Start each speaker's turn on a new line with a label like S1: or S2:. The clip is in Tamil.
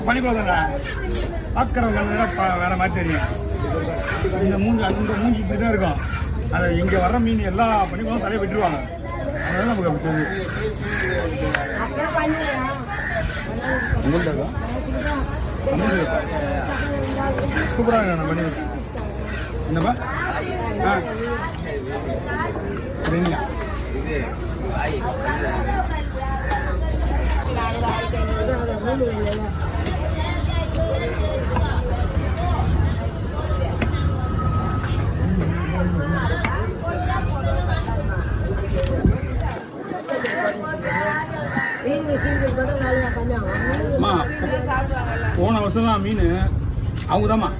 S1: பனிக்குளம் தானே பார்க்குறவங்க வேற மாதிரி தெரியும். இந்த மூஞ்சி இப்படி தான் இருக்கும். அதை இங்கே வர்ற மீன் எல்லா பனிக்குளம் தலையை விட்டுருவாங்க. அதனால நமக்கு அப்படி தெரியும். சூப்பராக நான் பண்ணி என்னப்பா சரிங்களா போன வருஷம் தான் மீன் அவங்க தான்மா